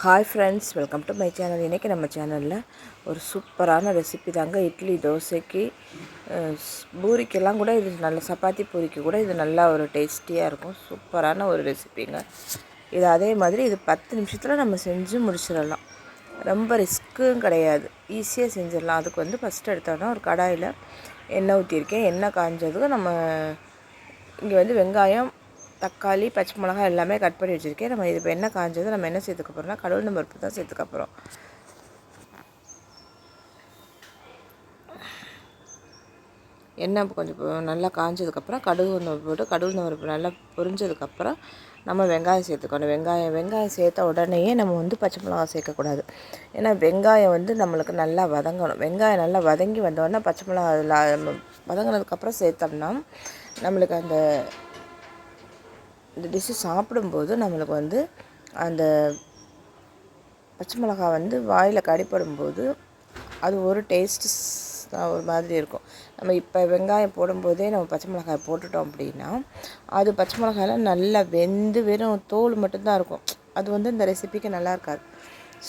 Hi friends, welcome to my channel. இன்றைக்கி நம்ம சேனலில் ஒரு சூப்பரான ரெசிபி தாங்க. இட்லி, தோசைக்கு, பூரிக்கெல்லாம் கூட இது நல்ல, சப்பாத்தி பூரிக்கு கூட இது நல்லா ஒரு டேஸ்டியாக இருக்கும். சூப்பரான ஒரு ரெசிபிங்க இது. அதே மாதிரி இது 10 நிமிஷத்தில் நம்ம செஞ்சு முடிச்சிடலாம். ரொம்ப ரிஸ்க்கும் கிடையாது, ஈஸியாக செஞ்சிடலாம். அதுக்கு வந்து ஃபஸ்ட்டு எடுத்தோன்னா ஒரு கடாயில் எண்ணெய் ஊற்றிருக்கேன். எண்ணெய் காஞ்சதும் நம்ம இங்கே வந்து வெங்காயம், தக்காளி, பச்சை மிளகாய் எல்லாமே கட் பண்ணி வச்சுருக்கேன். நம்ம இது இப்போ எண்ணெய் காஞ்சது நம்ம என்ன சேர்த்துக்க போகிறோம்னா கடவுள் பருப்பு தான் சேர்த்துக்க போகிறோம். எண்ணெய் கொஞ்சம் நல்லா காஞ்சதுக்கப்புறம் கடுகு போட்டு கடவுள் பருப்பு நல்லா பொரிஞ்சதுக்கப்புறம் நம்ம வெங்காயம் சேர்த்துக்கணும். வெங்காயம் சேர்த்த உடனேயே நம்ம வந்து பச்சை மிளகாய் சேர்க்கக்கூடாது. ஏன்னா வெங்காயம் வந்து நம்மளுக்கு நல்லா வதங்கணும். வெங்காயம் நல்லா வதங்கி வந்தோடனே பச்சை மிளகாய் வதங்கினதுக்கப்புறம் சேர்த்தோம்னா நம்மளுக்கு இந்த டிஷ்ஷு சாப்பிடும்போது நம்மளுக்கு வந்து அந்த பச்சை மிளகாய் வந்து வாயில் கடிப்படும்போது அது ஒரு டேஸ்ட்டு ஒரு மாதிரி இருக்கும். நம்ம இப்போ வெங்காயம் போடும்போதே நம்ம பச்சை மிளகாய் போட்டுட்டோம் அப்படின்னா அது பச்சை மிளகாயெல்லாம் நல்லா வெந்து வெறும் தோல் மட்டும்தான் இருக்கும். அது வந்து இந்த ரெசிபிக்கு நல்லா இருக்காது.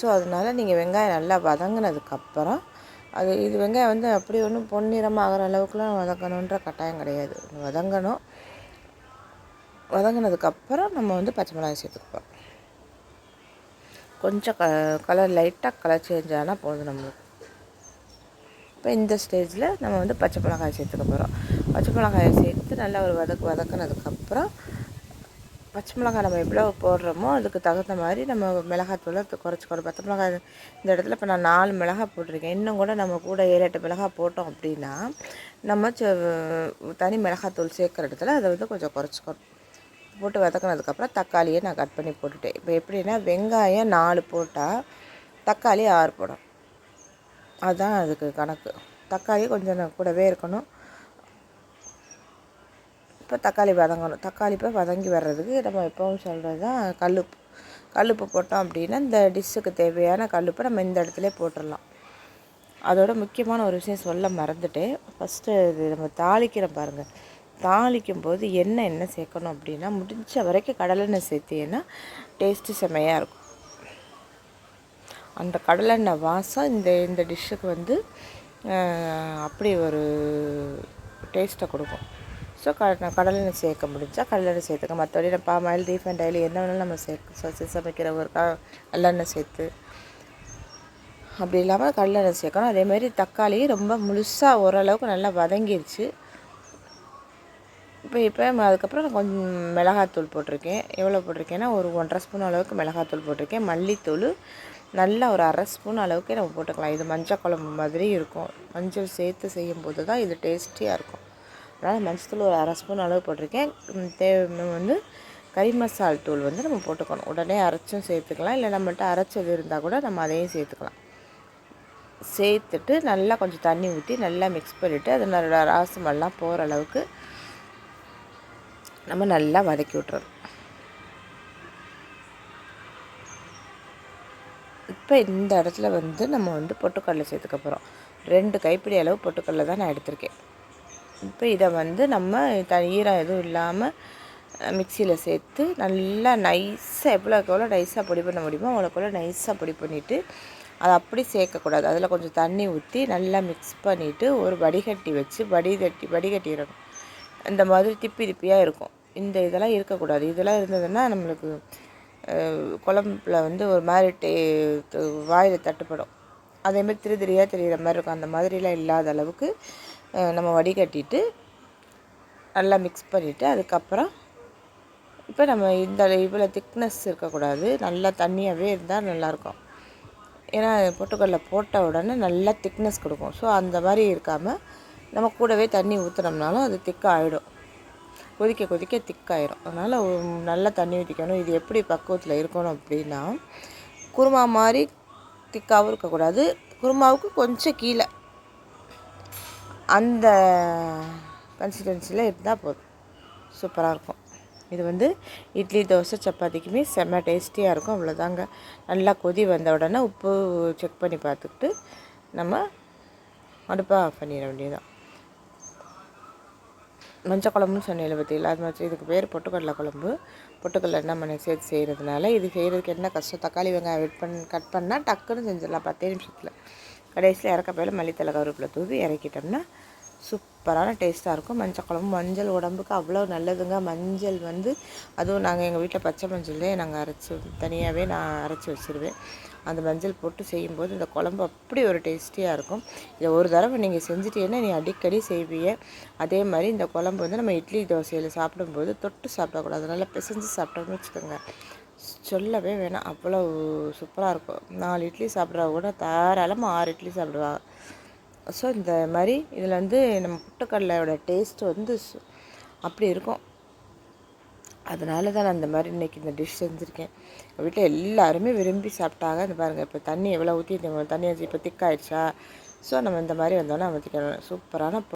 ஸோ அதனால் நீங்கள் வெங்காயம் நல்லா வதங்கினதுக்கப்புறம் இது வெங்காயம் வந்து அப்படி ஒன்றும் பொன்னிறமாக ஆகிற அளவுக்குலாம் வதக்கணுன்ற கட்டாயம் கிடையாது. வதங்கினதுக்கப்புறம் நம்ம வந்து பச்சை மிளகாய் சேர்த்துக்குவோம். கொஞ்சம் கலர் லைட்டாக கலர் சேஞ்ச் ஆனால் போதும் நம்மளுக்கு. இப்போ இந்த ஸ்டேஜில் நம்ம வந்து பச்சை மிளகாய் சேர்த்துக்க போகிறோம். பச்சை மிளகாயை சேர்த்து நல்லா ஒரு வதக்கினதுக்கப்புறம் பச்சை மிளகாய் நம்ம எவ்வளோ போடுறோமோ அதுக்கு தகுந்த மாதிரி நம்ம மிளகாத்தூளை குறைச்சிக்கணும். பச்சை மிளகாய் இந்த இடத்துல இப்போ நான் 4 மிளகாய் போட்டிருக்கேன். இன்னும் கூட நம்ம கூட 7-8 மிளகாய் போட்டோம் அப்படின்னா நம்ம தனி மிளகாத்தூள் சேர்க்குற இடத்துல அதை வந்து கொஞ்சம் குறைச்சிக்கணும். போட்டு வதக்கினதுக்கப்புறம் தக்காளியை நான் கட் பண்ணி போட்டுட்டேன். இப்போ எப்படின்னா வெங்காயம் 4 போட்டால் தக்காளி 6 போடும். அதுதான் அதுக்கு கணக்கு. தக்காளி கொஞ்சம் கூடவே இருக்கணும். இப்போ தக்காளி வதங்கணும். தக்காளி இப்போ வதங்கி வர்றதுக்கு நம்ம எப்பவும் சொல்கிறது தான் கல்லுப்பு போட்டோம் அப்படின்னா இந்த டிஷ்ஷுக்கு தேவையான கல்லுப்பை நம்ம இந்த இடத்துல போட்டுடலாம். அதோட முக்கியமான ஒரு விஷயம் சொல்ல மறந்துட்டேன். ஃபஸ்ட்டு இது நம்ம தாளிக்கிற பாருங்கள். தாளிக்கும் போது என்ன சேர்க்கணும் அப்படின்னா முடிஞ்ச வரைக்கும் கடலெண்ணெய் சேர்த்தீங்கன்னா டேஸ்ட்டு செம்மையாக இருக்கும். அந்த கடலெண்ணெய் வாசம் இந்த டிஷ்ஷுக்கு வந்து அப்படி ஒரு டேஸ்ட்டை கொடுக்கும். ஸோ கடலெண்ணெய் சேர்க்க முடிஞ்சால் கடலெண்ணெய் சேர்த்துக்க. மற்றபடி நம்ம பாம் ஆயில், ரீஃபைண்ட் ஆயில் என்ன வேணாலும் நம்ம சமைக்கிற ஒரு நல்லெண்ணெய் சேர்த்து அப்படி இல்லாமல் கடலெண்ணெய் சேர்க்கணும். அதேமாதிரி தக்காளி ரொம்ப முழுசாக ஓரளவுக்கு நல்லா வதங்கிடுச்சு. இப்போ அதுக்கப்புறம் நான் கொஞ்சம் மிளகாத்தூள் போட்டிருக்கேன். எவ்வளோ போட்டிருக்கேன்னா ஒரு 1.5 ஸ்பூன் அளவுக்கு மிளகாத்தூள் போட்டிருக்கேன். மல்லித்தூள் நல்லா ஒரு 1/2 ஸ்பூன் அளவுக்கே நம்ம போட்டுக்கலாம். இது மஞ்சள் குழம்பு மாதிரி இருக்கும். மஞ்சள் சேர்த்து செய்யும்போது தான் இது டேஸ்டியாக இருக்கும். அதனால் மஞ்சள் ஒரு 1/2 ஸ்பூன் அளவு போட்டிருக்கேன். வந்து கறி மசால் தூள் வந்து நம்ம போட்டுக்கணும். உடனே அரைச்சும் சேர்த்துக்கலாம், இல்லை நம்மள்கிட்ட அரைச்சது இருந்தால் கூட நம்ம அதையும் சேர்த்துக்கலாம். சேர்த்துட்டு நல்லா கொஞ்சம் தண்ணி ஊற்றி நல்லா மிக்ஸ் பண்ணிவிட்டு அது நல்லா ராசமெல்லாம் போகிற அளவுக்கு நம்ம நல்லா வதக்கி விட்டுறோம். இப்போ இந்த இடத்துல வந்து நம்ம வந்து பொட்டுக்கடலை சேர்த்துக்க போகிறோம். 2 கைப்பிடி அளவு பொட்டுக்கடலை தான் நான் எடுத்திருக்கேன். இப்போ இதை வந்து நம்ம ஈரம் எதுவும் இல்லாமல் மிக்சியில் சேர்த்து நல்லா நைஸாக எவ்வளோ நைஸாக பொடி பண்ண முடியுமோ அவ்வளோக்குள்ள நைஸாக பொடி பண்ணிவிட்டு அதை அப்படி சேர்க்கக்கூடாது. அதில் கொஞ்சம் தண்ணி ஊற்றி நல்லா மிக்ஸ் பண்ணிவிட்டு ஒரு வடிகட்டி வச்சு வடிகட்டிடணும். இந்த மாதிரி திப்பியாக இருக்கும். இந்த இதெல்லாம் இருக்கக்கூடாது. இதெல்லாம் இருந்ததுன்னா நம்மளுக்கு குழம்புல வந்து ஒரு மாதிரி வாயில் தட்டுப்படும். அதேமாதிரி திரியாக தெரிகிற மாதிரி இருக்கும். அந்த மாதிரிலாம் இல்லாத அளவுக்கு நம்ம வடிகட்டிட்டு நல்லா மிக்ஸ் பண்ணிவிட்டு அதுக்கப்புறம் இப்போ நம்ம இவ்வளோ திக்னஸ் இருக்கக்கூடாது. நல்லா தண்ணியாகவே இருந்தால் நல்லாயிருக்கும். ஏன்னா பொட்டுக்கடலை போட்ட உடனே நல்லா திக்னஸ் கொடுக்கும். ஸோ அந்த மாதிரி இருக்காமல் நம்ம கூடவே தண்ணி ஊற்றினோம்னாலும் அது திக்காக ஆகிடும். கொதிக்க திக்காயிரும். அதனால் நல்லா தண்ணி ஊற்றிக்கணும். இது எப்படி பக்குவத்தில் இருக்கணும் அப்படின்னா குருமா மாதிரி திக்காகவும் இருக்கக்கூடாது, குருமாவுக்கு கொஞ்சம் கீழே அந்த கன்சிஸ்டன்சியில் இருந்தால் போதும். சூப்பராக இருக்கும். இது வந்து இட்லி, தோசை, சப்பாத்திக்குமே செம்ம டேஸ்டியாக இருக்கும். அவ்வளோதாங்க. நல்லா கொதி வந்த உடனே உப்பு செக் பண்ணி பார்த்துக்கிட்டு நம்ம அடுப்பை ஆஃப் பண்ணிட வேண்டியதுதான். மஞ்சள் குழம்புன்னு சொன்னேன் பார்த்தீங்களா, அது மாதிரி இதுக்கு பேர் பொட்டுக்கடலை குழம்பு. பொட்டுக்கடலை என்ன சேர்த்து செய்கிறதுனால. இது செய்கிறதுக்கு என்ன கஷ்டம், தக்காளி வெங்காயம் கட் பண்ணால் டக்குன்னு செஞ்சிடலாம் 10 நிமிஷத்தில். கடைசியில் இறக்கப்பையில் மல்லித்தலை கருவேப்பிலை தூவி இறக்கிட்டோம்னா சூப்பரான டேஸ்ட்டாக இருக்கும். மஞ்சள் குழம்பு, மஞ்சள் உடம்புக்கு அவ்வளோ நல்லதுங்க. மஞ்சள் அதுவும் நாங்கள் எங்கள் வீட்டில் பச்சை மஞ்சள்லே நாங்கள் தனியாகவே நான் அரைச்சி வச்சுருவேன். அந்த மஞ்சள் போட்டு செய்யும்போது இந்த குழம்பு அப்படி ஒரு டேஸ்டியாக இருக்கும். இதை ஒரு தடவை நீங்கள் செஞ்சிட்டீங்கன்னா நீ அடிக்கடி செய்வீங்க. அதே மாதிரி இந்த குழம்பு நம்ம இட்லி தோசையில் சாப்பிடும்போது தொட்டு சாப்பிடக்கூடாது, நல்லா பிசைஞ்சு சாப்பிட்டோம்னு வச்சுக்கோங்க, சொல்லவே வேணாம், அவ்வளோ சூப்பராக இருக்கும். 4 இட்லி சாப்பிட்றவங்க கூட தாராளமாக 6 இட்லி சாப்பிடுவாங்க. ஸோ இந்த மாதிரி இதில் நம்ம பொட்டுக்கடலையோட டேஸ்ட்டு அப்படி இருக்கும். அதனால தான் நான் இந்த மாதிரி இன்றைக்கி இந்த டிஷ் செஞ்சுருக்கேன். எங்கள் வீட்டில் எல்லாருமே விரும்பி சாப்பிட்டாங்க. இந்த பாருங்கள், இப்போ தண்ணி எவ்வளோ ஊற்றி தண்ணி இப்போ திக்காயிடுச்சா. ஸோ நம்ம இந்த மாதிரி வந்தோன்னா ஊற்றிக்கணும். சூப்பரான